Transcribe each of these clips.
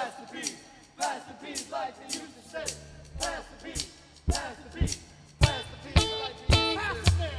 pass the peas like they used to say. Pass the peas, pass the peas, pass the peas like they used to say.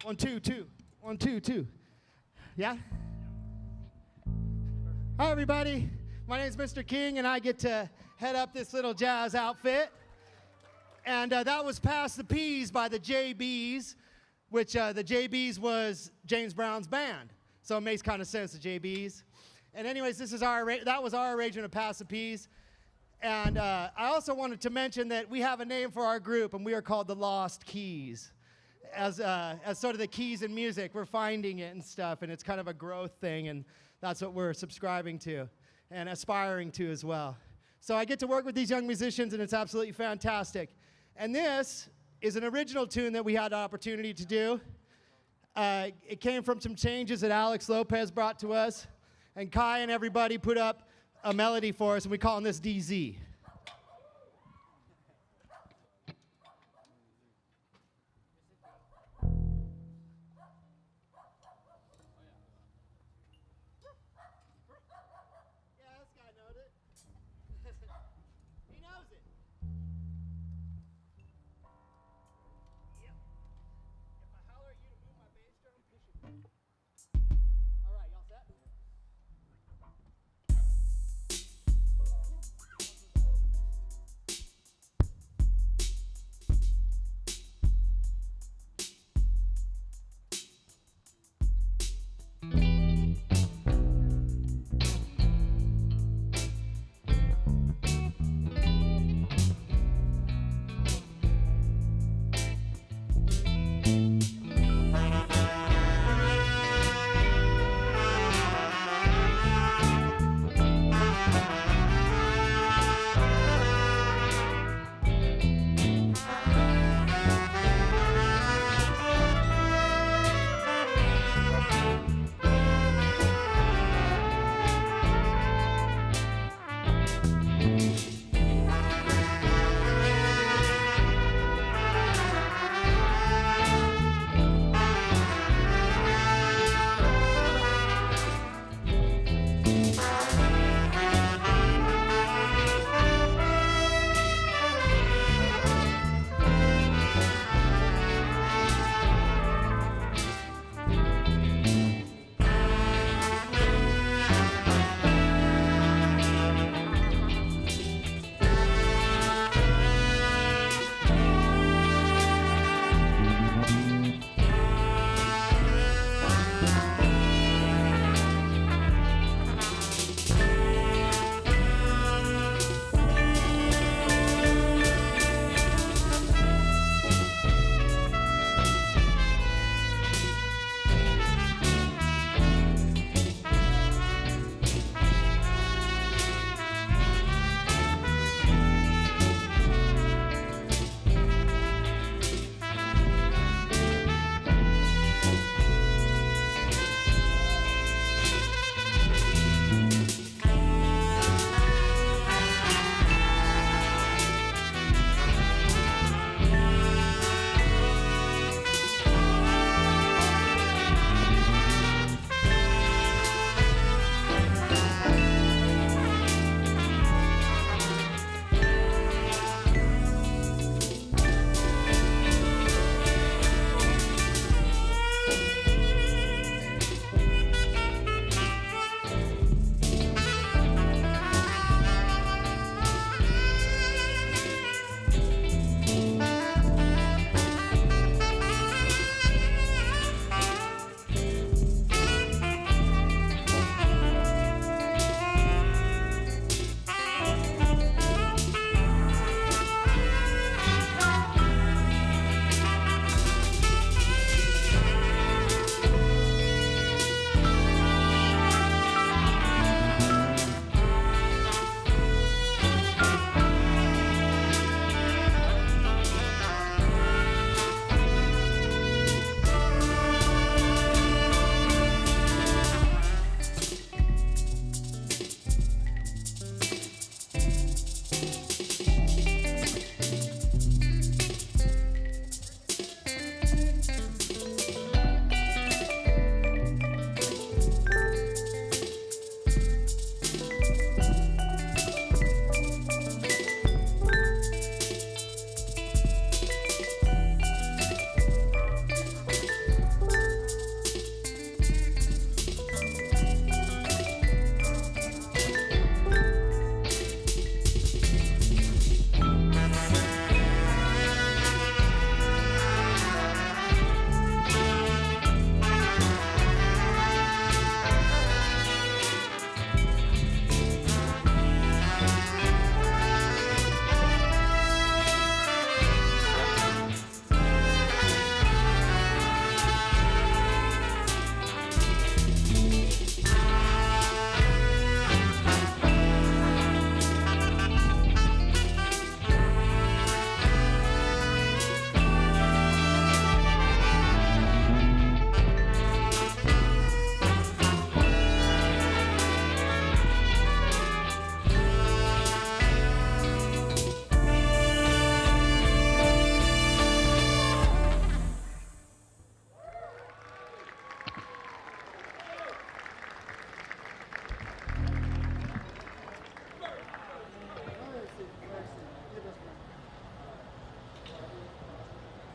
One, two, two. 1, 2, 2. Yeah? Hi, everybody. My name is Mr. King, and I get to head up this little jazz outfit. And that was Pass the Peas by the JBs, which the JBs was James Brown's band. So it makes kind of sense, the JBs. And anyways, that was our arrangement of Pass the Peas. And I also wanted to mention that we have a name for our group, and we are called the Lost Keys. As sort of the keys in music, we're finding it and stuff, and it's kind of a growth thing, and that's what we're subscribing to and aspiring to as well. So I get to work with these young musicians, and it's absolutely fantastic. And this is an original tune that we had the opportunity to do. It came from some changes that Alex Lopez brought to us, and Kai and everybody put up a melody for us, and we call this DZ.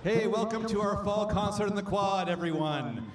Hey, welcome to our fall concert in the Quad, everyone.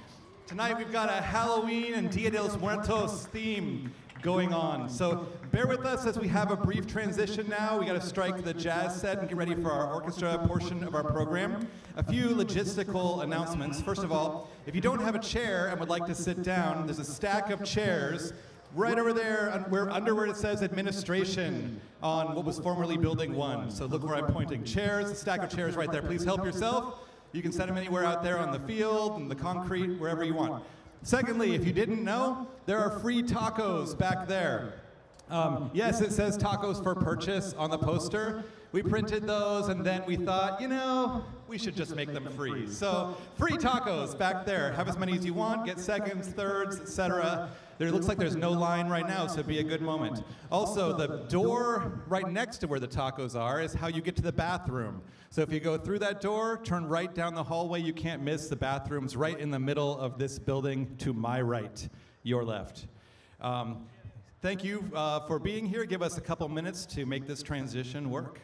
Tonight we've got a Halloween and Dia de los Muertos theme going on. So bear with us as we have a brief transition now. We got to strike the jazz set and get ready for our orchestra portion of our program. A few logistical announcements. First of all, if you don't have a chair and would like to sit down, there's a stack of chairs right over there under where it says administration on what was formerly Building 1. So look where I'm pointing. Chairs, a stack of chairs right there. Please help yourself. You can set them anywhere out there on the field, in the concrete, wherever you want. Secondly, if you didn't know, there are free tacos back there. Yes, it says tacos for purchase on the poster. We printed those and then we thought, you know, we should just make them free. So free tacos back there. Have as many as you want, get seconds, thirds, etc. There looks like there's no line right now, so it'd be a good moment. Also, the door right next to where the tacos are is how you get to the bathroom. So if you go through that door, turn right down the hallway, you can't miss the bathrooms right in the middle of this building to my right, your left. Thank you for being here. Give us a couple minutes to make this transition work.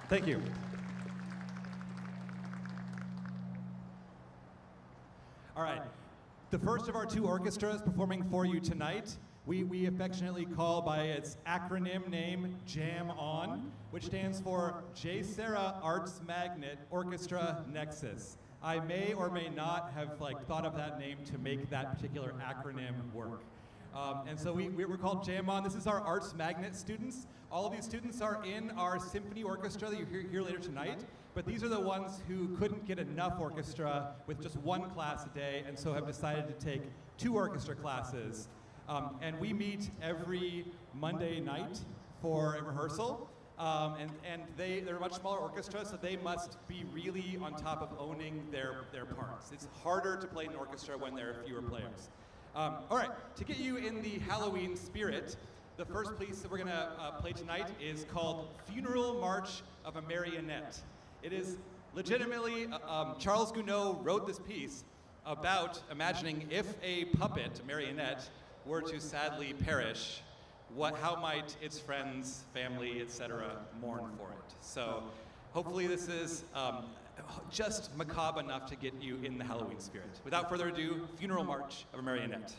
Thank you. All right, the first of our two orchestras performing for you tonight, we affectionately call by its acronym name, Jam On, which stands for Jserra Arts Magnet Orchestra Nexus. I may or may not have thought of that name to make that particular acronym work. And so we're called Jam On. This is our Arts Magnet students. All of these students are in our symphony orchestra that you hear later tonight, but these are the ones who couldn't get enough orchestra with just one class a day, and so have decided to take 2 orchestra classes. And we meet every Monday night for a rehearsal, and they're a much smaller orchestra, so they must be really on top of owning their parts. It's harder to play an orchestra when there are fewer players. All right, to get you in the Halloween spirit, the first piece that we're going to play tonight is called Funeral March of a Marionette. It is legitimately, Charles Gounod wrote this piece about imagining if a puppet, a marionette, were to sadly perish, how might its friends, family, etc. mourn for it. So hopefully this is just macabre enough to get you in the Halloween spirit. Without further ado, Funeral March of a Marionette.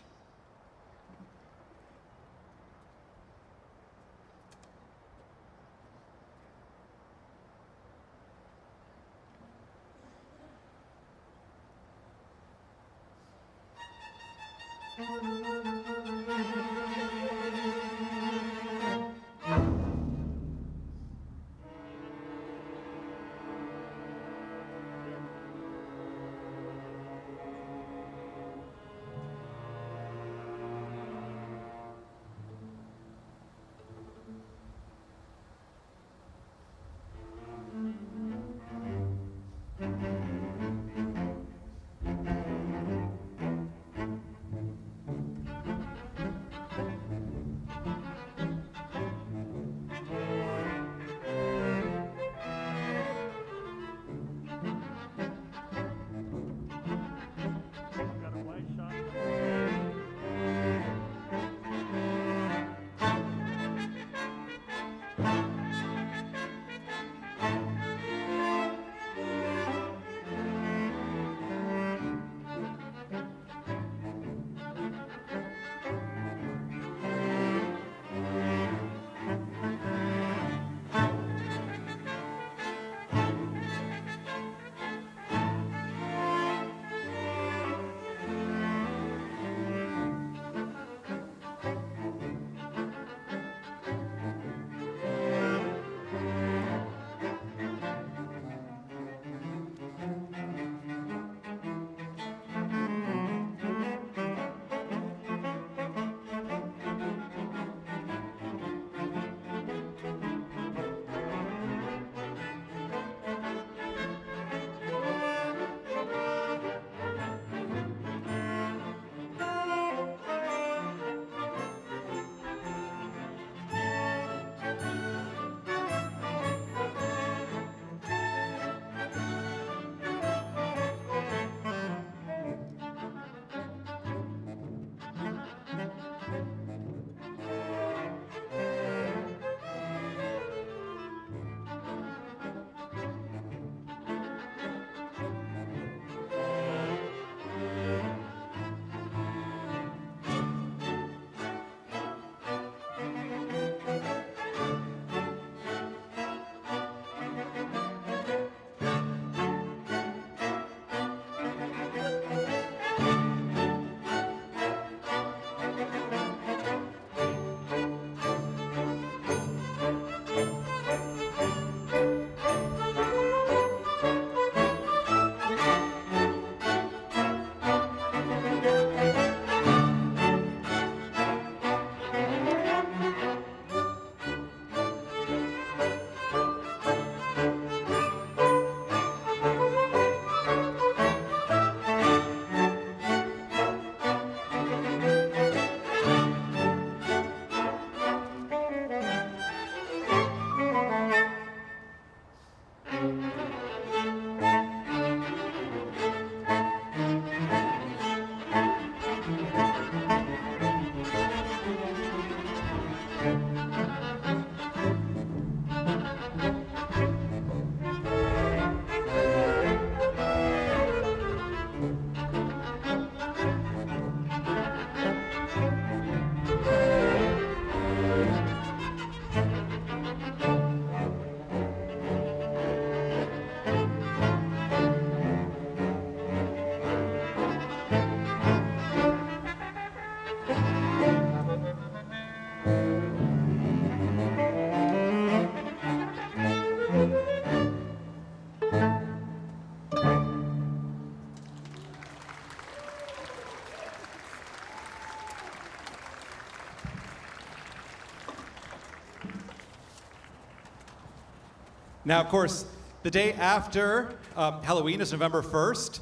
Now, of course, the day after Halloween is November 1st.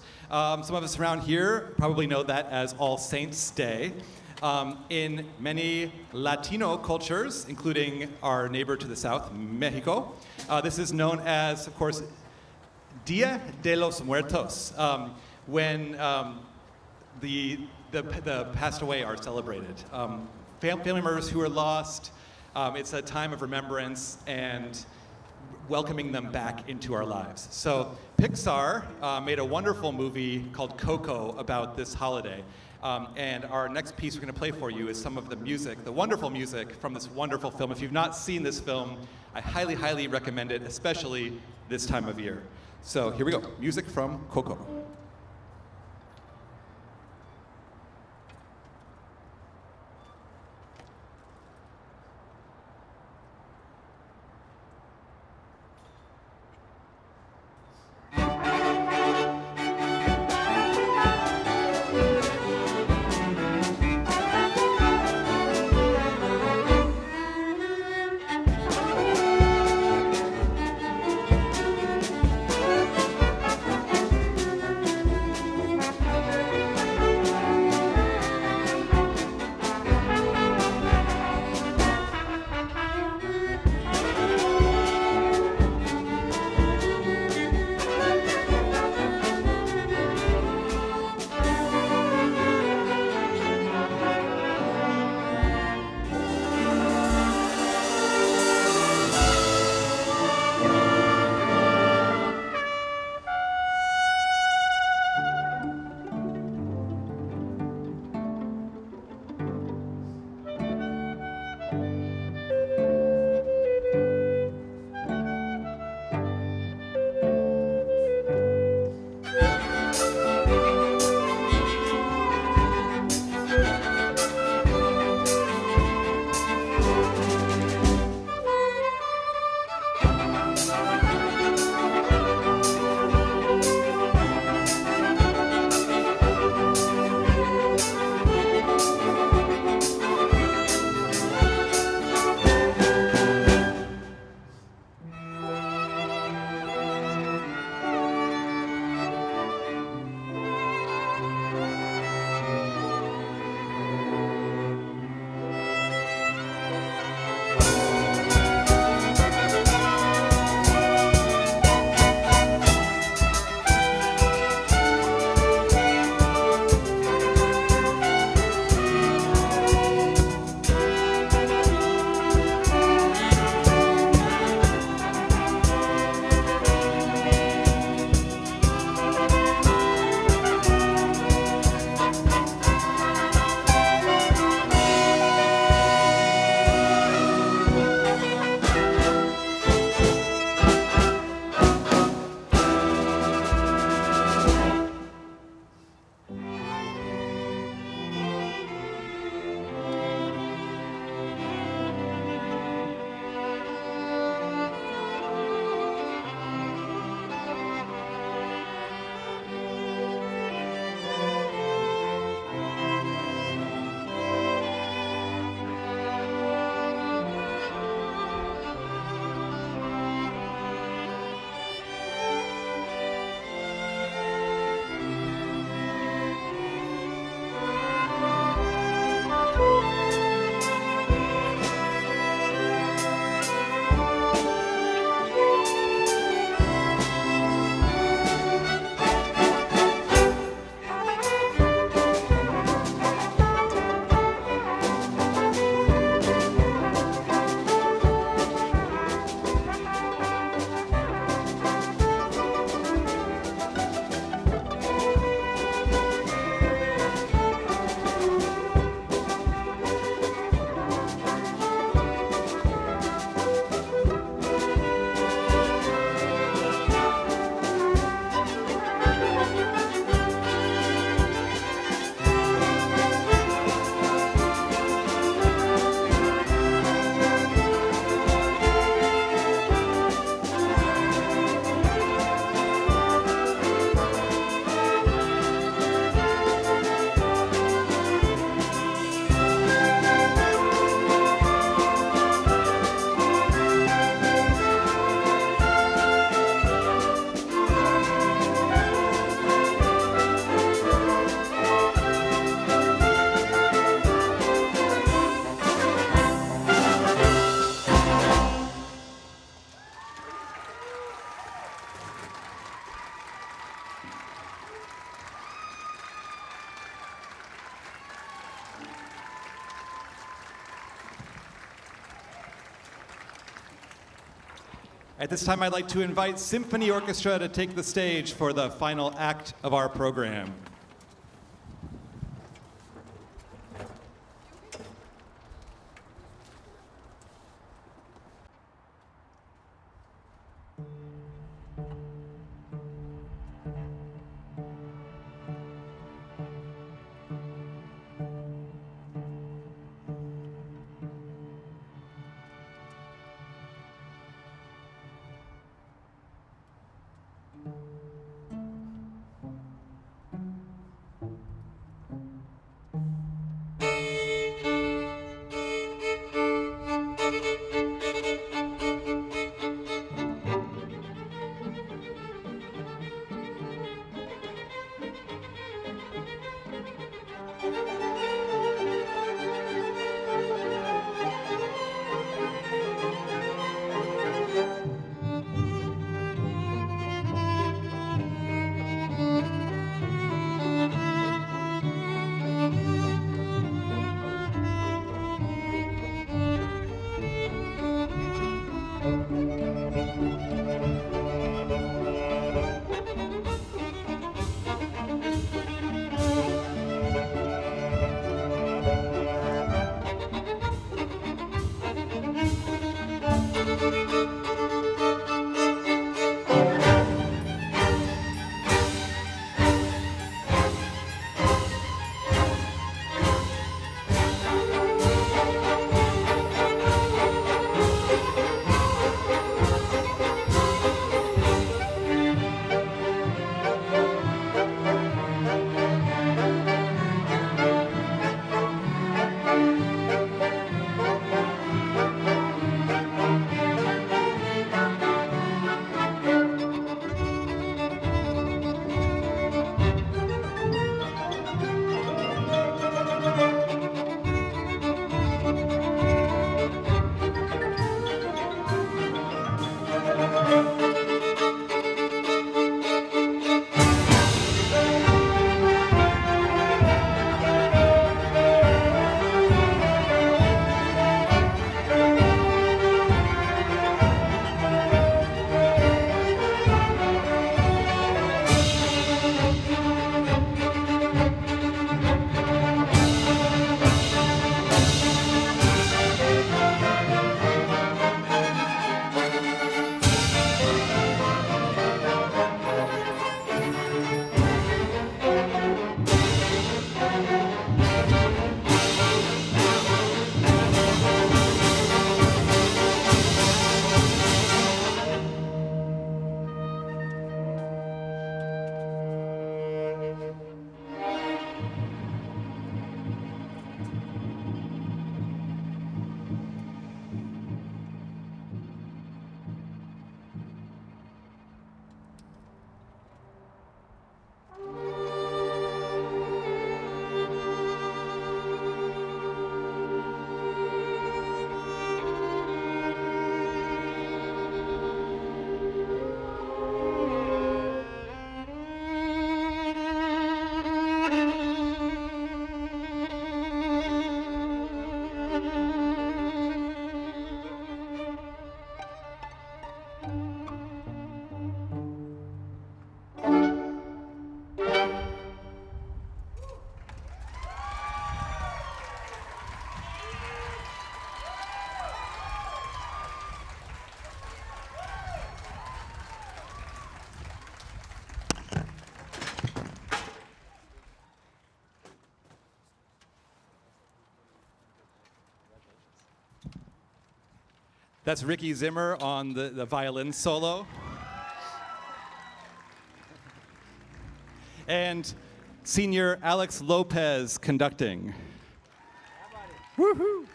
Some of us around here probably know that as All Saints' Day. In many Latino cultures, including our neighbor to the south, Mexico, this is known as, of course, Dia de los Muertos, when the passed away are celebrated. Family members who are lost, it's a time of remembrance and welcoming them back into our lives. So Pixar made a wonderful movie called Coco about this holiday. And our next piece we're going to play for you is some of the music, the wonderful music from this wonderful film. If you've not seen this film, I highly, highly recommend it, especially this time of year. So here we go, music from Coco. At this time, I'd like to invite Symphony Orchestra to take the stage for the final act of our program. That's Ricky Zimmer on the violin solo. And Senior Alex Lopez conducting. Woohoo!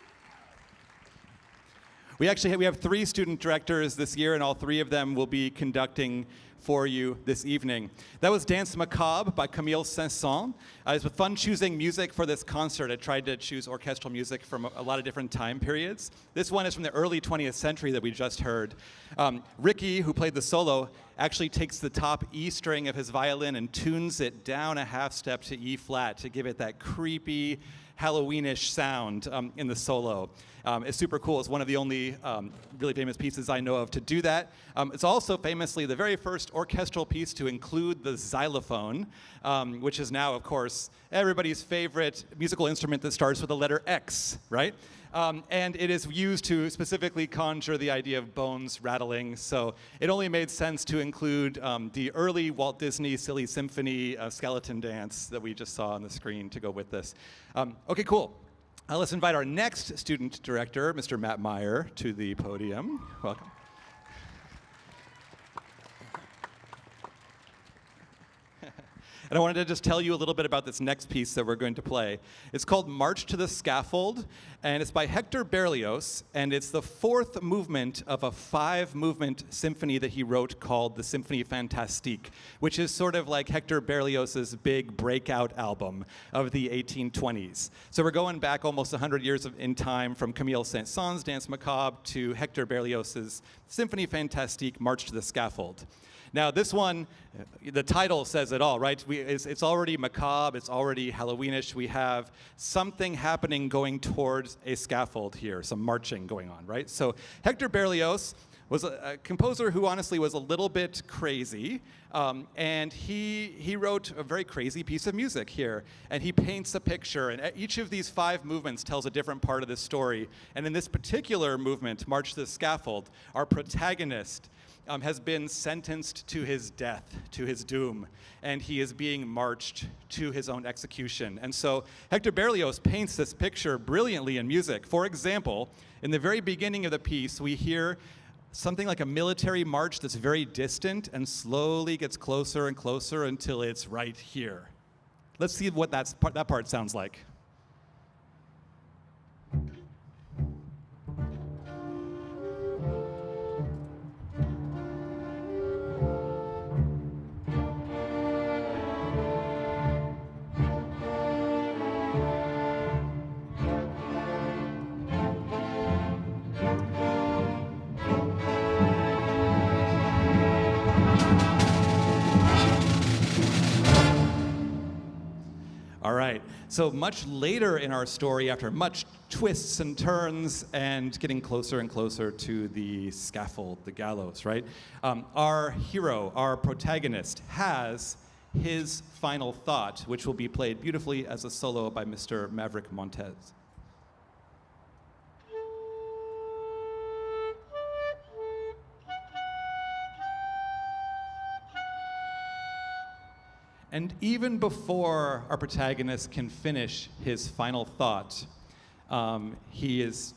We have 3 student directors this year, and all 3 of them will be conducting for you this evening. That was Dance Macabre by Camille Saint-Saëns. It was fun choosing music for this concert. I tried to choose orchestral music from a lot of different time periods. This one is from the early 20th century that we just heard. Ricky, who played the solo, actually takes the top E string of his violin and tunes it down a half step to E flat to give it that creepy, Halloweenish sound in the solo. It's super cool. It's one of the only really famous pieces I know of to do that. It's also famously the very first orchestral piece to include the xylophone, which is now, of course, everybody's favorite musical instrument that starts with the letter X, right? And it is used to specifically conjure the idea of bones rattling. So it only made sense to include the early Walt Disney Silly Symphony skeleton dance that we just saw on the screen to go with this. Okay, cool. Let's invite our next student director, Mr. Matt Meyer, to the podium. Welcome. And I wanted to just tell you a little bit about this next piece that we're going to play. It's called March to the Scaffold, and it's by Hector Berlioz, and it's the fourth movement of a 5-movement symphony that he wrote called the Symphonie Fantastique, which is sort of like Hector Berlioz's big breakout album of the 1820s. So we're going back almost 100 years in time, from Camille Saint-Saëns' Danse Macabre to Hector Berlioz's Symphonie Fantastique, March to the Scaffold. Now, this one, the title says it all, right? It's already macabre, it's already Halloweenish. We have something happening going towards a scaffold here, some marching going on, right? So Hector Berlioz was a composer who honestly was a little bit crazy, and he wrote a very crazy piece of music here, and he paints a picture, and each of these 5 movements tells a different part of the story. And in this particular movement, March to the Scaffold, our protagonist has been sentenced to his death, to his doom, and he is being marched to his own execution. And so Hector Berlioz paints this picture brilliantly in music. For example, in the very beginning of the piece, we hear something like a military march that's very distant and slowly gets closer and closer until it's right here. Let's see what that part sounds like. All right, so much later in our story, after much twists and turns and getting closer and closer to the scaffold, the gallows, right? Our hero, our protagonist, has his final thought, which will be played beautifully as a solo by Mr. Maverick Montez. And even before our protagonist can finish his final thought, his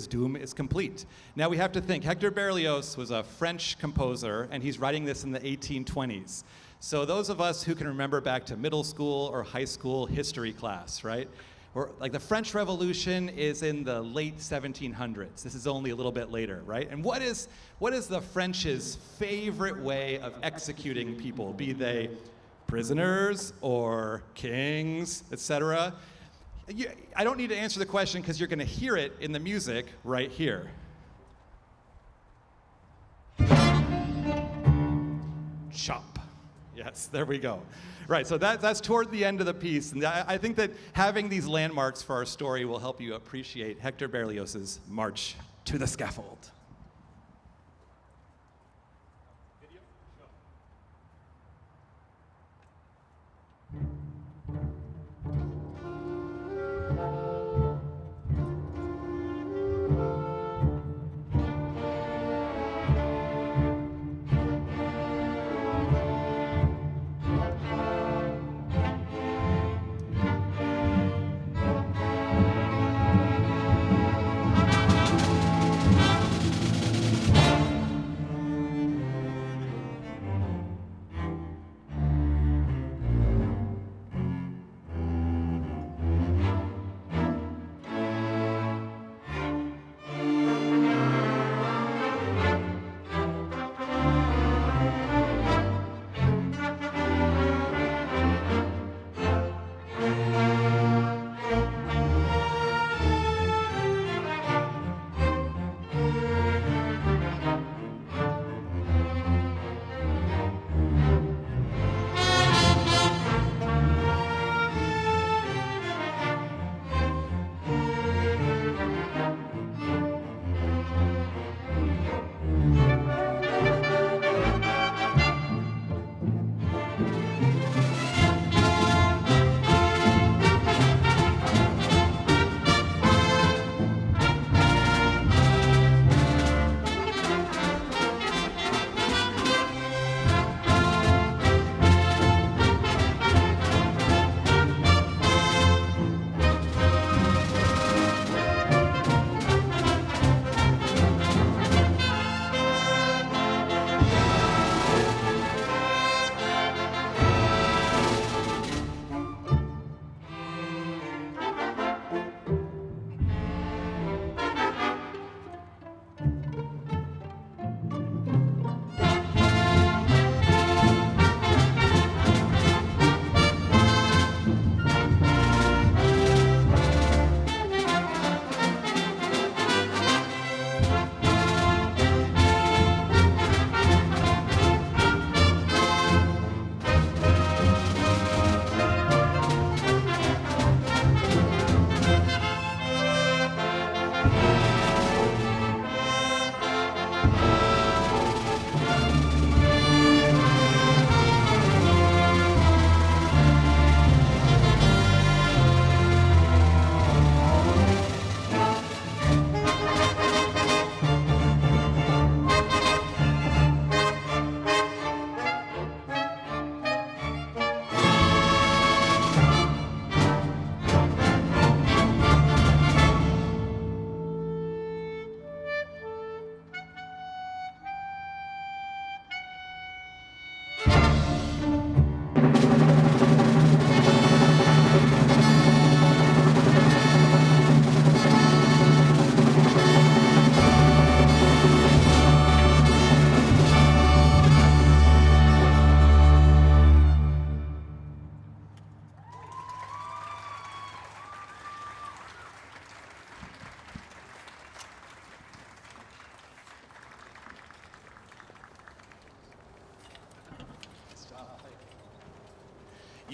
doom is complete. Now we have to think, Hector Berlioz was a French composer, and he's writing this in the 1820s. So those of us who can remember back to middle school or high school history class, right? Or like the French Revolution is in the late 1700s. This is only a little bit later, right? And what is the French's favorite way of executing people, be they prisoners or kings, etc.? I don't need to answer the question because you're going to hear it in the music right here. Chop. Yes, there we go. Right, so that's toward the end of the piece. And I think that having these landmarks for our story will help you appreciate Hector Berlioz's March to the Scaffold.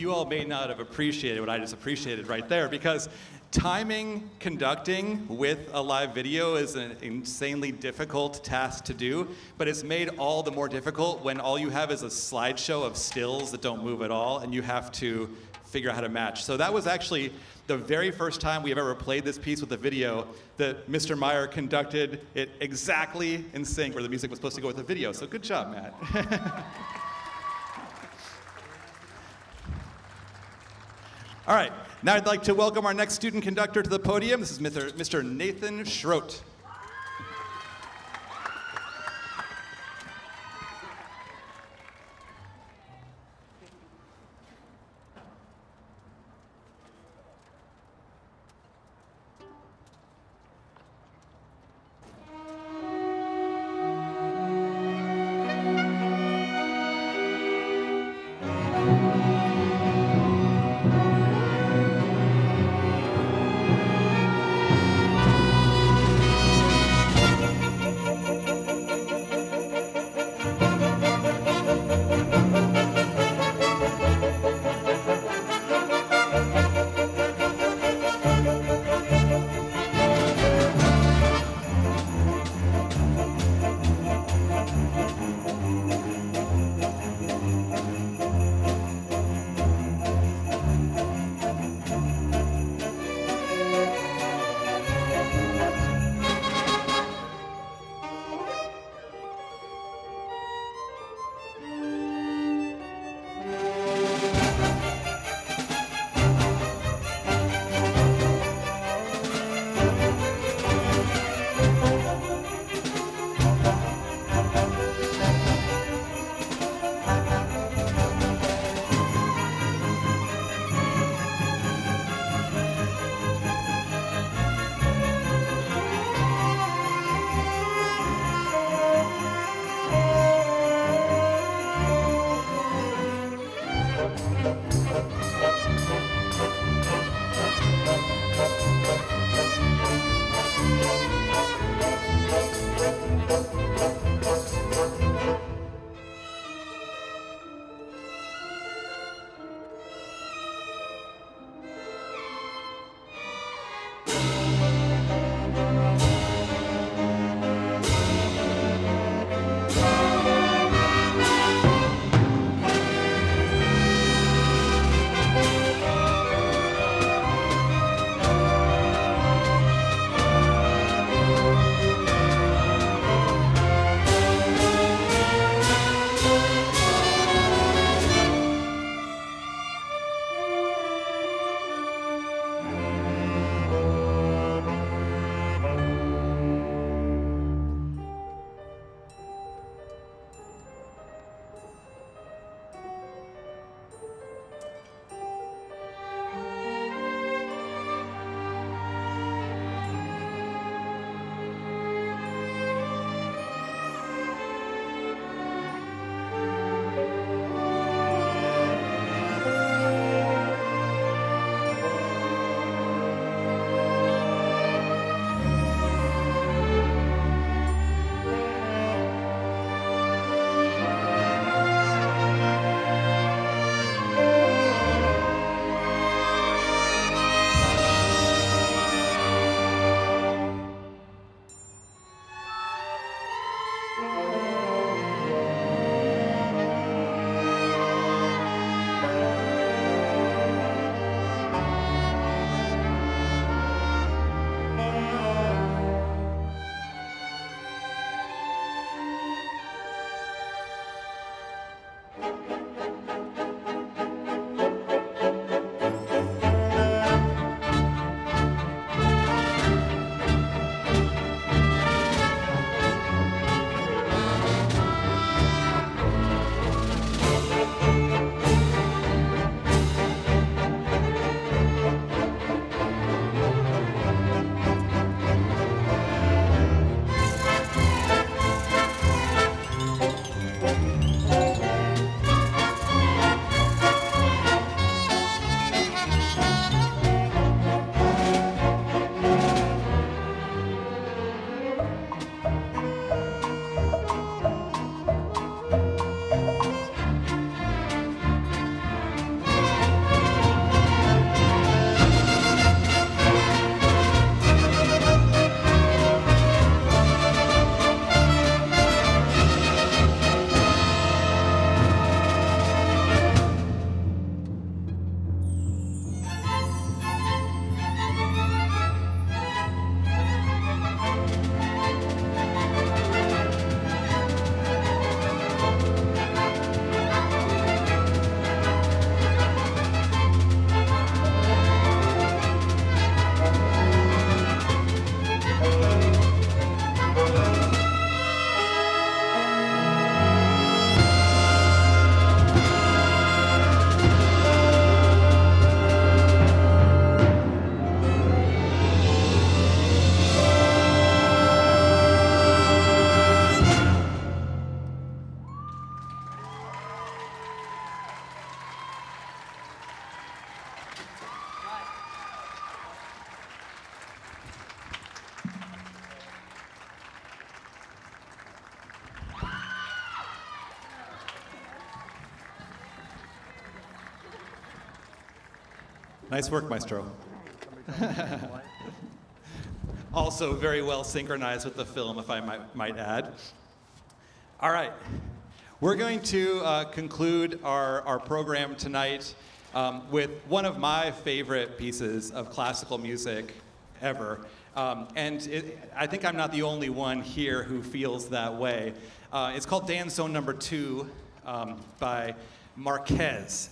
you all may not have appreciated what I just appreciated right there, because timing conducting with a live video is an insanely difficult task to do, but it's made all the more difficult when all you have is a slideshow of stills that don't move at all, and you have to figure out how to match. So that was actually the very first time we have ever played this piece with a video that Mr. Meyer conducted it exactly in sync where the music was supposed to go with the video. So good job, Matt. All right, now I'd like to welcome our next student conductor to the podium. This is Mr. Nathan Schroet. Nice work, Maestro. Also very well synchronized with the film, if I might add. All right. We're going to conclude our program tonight with one of my favorite pieces of classical music ever. I think I'm not the only one here who feels that way. It's called Danzón Number 2 by Marquez,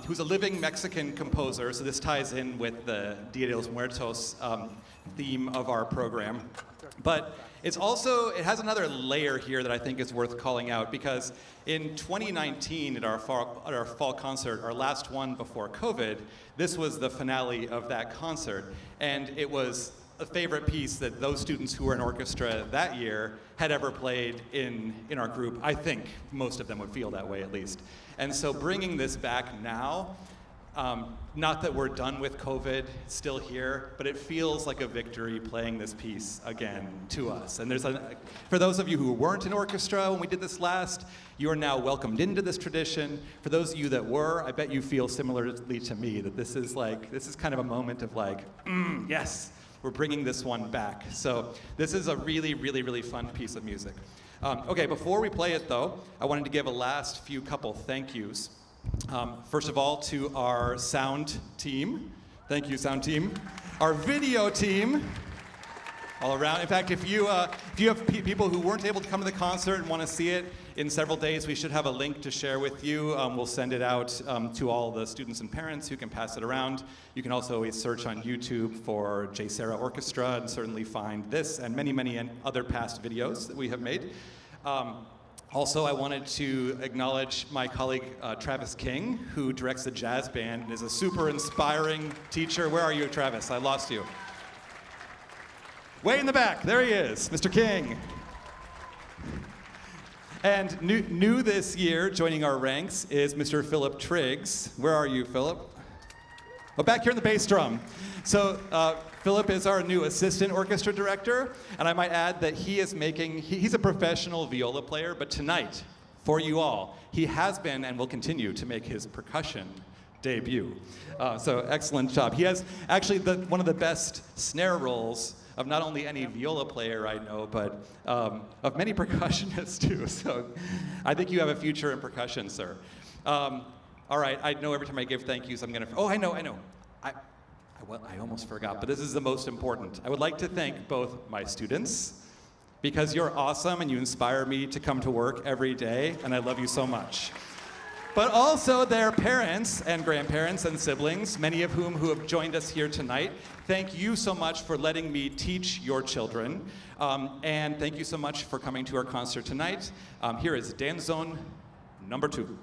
who's a living Mexican composer, so this ties in with the Dia de los Muertos theme of our program. But it has another layer here that I think is worth calling out, because in 2019 at our fall concert, our last one before COVID, this was the finale of that concert, and it was a favorite piece that those students who were in orchestra that year had ever played in our group. I think most of them would feel that way, at least. And so bringing this back now, not that we're done with COVID, it's still here, but it feels like a victory playing this piece again to us. And for those of you who weren't in orchestra when we did this last, you are now welcomed into this tradition. For those of you that were, I bet you feel similarly to me, that this is kind of a moment of like, yes, we're bringing this one back. So this is a really, really, really fun piece of music. Okay, before we play it though, I wanted to give a last few couple thank yous. First of all, to our sound team. Thank you, sound team. Our video team, all around. In fact, if you have people who weren't able to come to the concert and want to see it in several days, we should have a link to share with you. We'll send it out to all the students and parents who can pass it around. You can also always search on YouTube for Jserra Orchestra and certainly find this and many, many other past videos that we have made. Also, I wanted to acknowledge my colleague, Travis King, who directs the jazz band and is a super inspiring teacher. Where are you, Travis? I lost you. Way in the back, there he is, Mr. King. And new this year, joining our ranks, is Mr. Philip Triggs. Where are you, Philip? Oh, back here in the bass drum. So Philip is our new assistant orchestra director, and I might add that he's a professional viola player, but tonight, for you all, he has been and will continue to make his percussion debut. So excellent job. He has actually one of the best snare rolls of not only any viola player I know, but of many percussionists too. So I think you have a future in percussion, sir. All right, I know every time I give thank yous, I'm gonna, oh, I know. I almost forgot, but this is the most important. I would like to thank both my students, because you're awesome and you inspire me to come to work every day, and I love you so much. But also their parents and grandparents and siblings, many of whom who have joined us here tonight. Thank you so much for letting me teach your children, and thank you so much for coming to our concert tonight. Here is Danzón Number 2.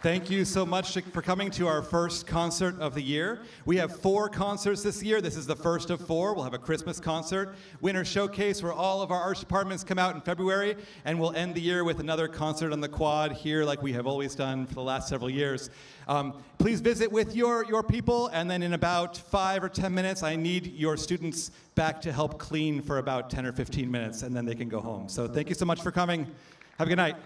Thank you so much for coming to our first concert of the year. We have 4 concerts this year. This is the first of 4. We'll have a Christmas concert, winter showcase where all of our arts departments come out in February, and we'll end the year with another concert on the quad here like we have always done for the last several years. Please visit with your people, and then in about 5 or 10 minutes, I need your students back to help clean for about 10 or 15 minutes, and then they can go home. So thank you so much for coming. Have a good night.